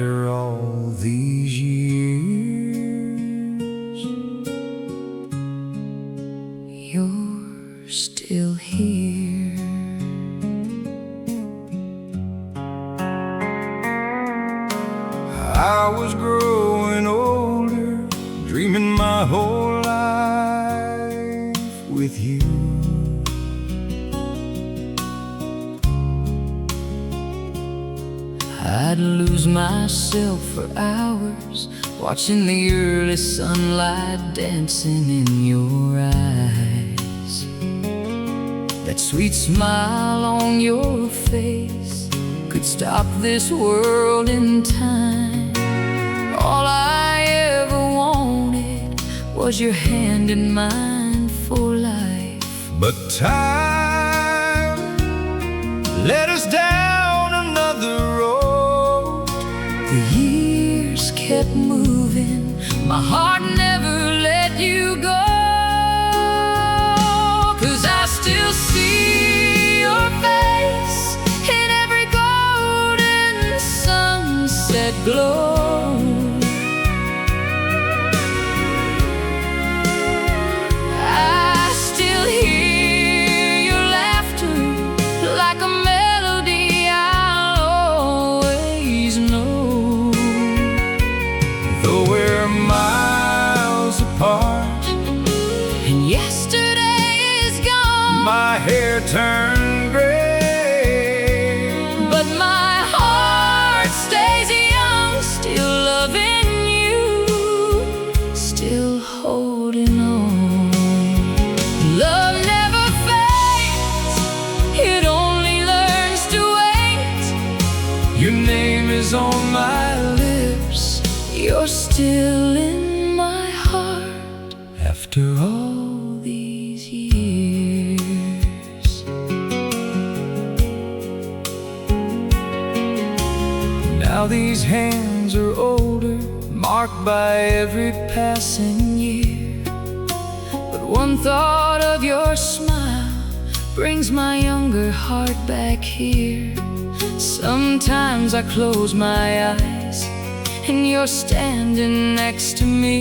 after all these years, you're still here. I was growing older, dreaming my whole life with you. I'd lose myself for hours, watching the early sunlight dancing in your eyes. That sweet smile on your face could stop this world in time. All I ever wanted was your hand in mine for life. But time led us down another road. The years kept moving, my heart never let you go. 'Cause I still see your face in every golden sunset glow. I still hear your laughter like a melody I'll always know. Though we're miles apart And yesterday is gone, my hair turned gray, but my heart stays young, still loving you, still holding on. Love never fades, it only learns to wait. your name is on my lips, You're still in my heart after all these years. now. These hands are older, marked by every passing year, But one thought of your smile brings my younger heart back here. Sometimes I close my eyes and you're standing next to me.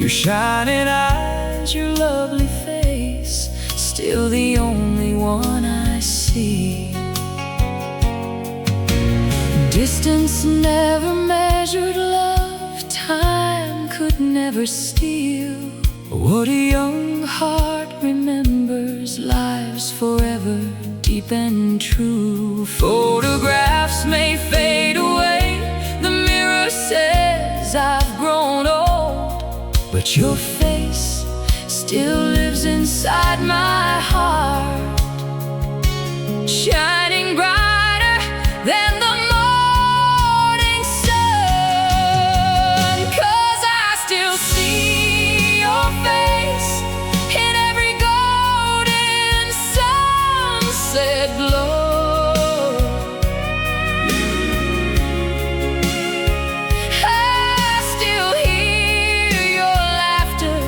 your shining eyes, Your lovely face, still the only one I see. Distance never measured love, time could never steal. What a young heart remembers, lives forever deep and true. Photographs may fade away, the mirror says I've grown old, but your face still lives inside my heart, shining brighter than the morning sun. 'Cause I still see your face in every golden sunset glow. I still hear your laughter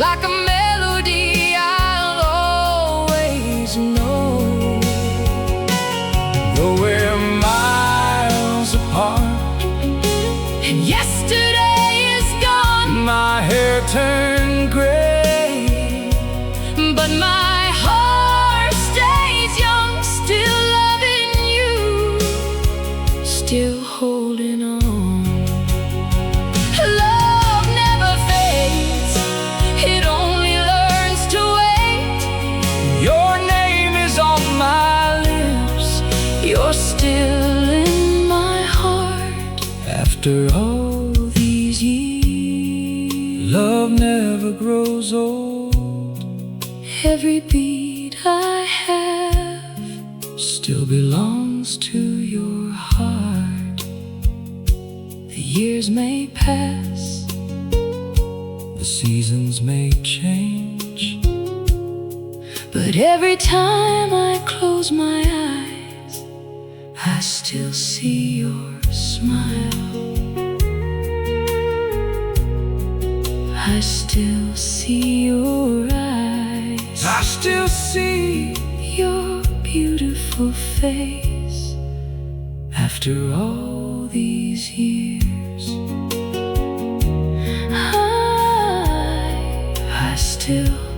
like a melody I'll always know. though we're miles apart. And yesterday is gone, My hair turned gray, but my heart stays young, still loving you, still holding on. Love never fades, it only learns to wait. your name is on my lips, You're still in my heart after all these years. Love never grows old, Every beat I have still belongs to your heart. The years may pass, The seasons may change, but every time I close my eyes, I still see your smile. I still see your eyes, I still see your beautiful face After all these years, I still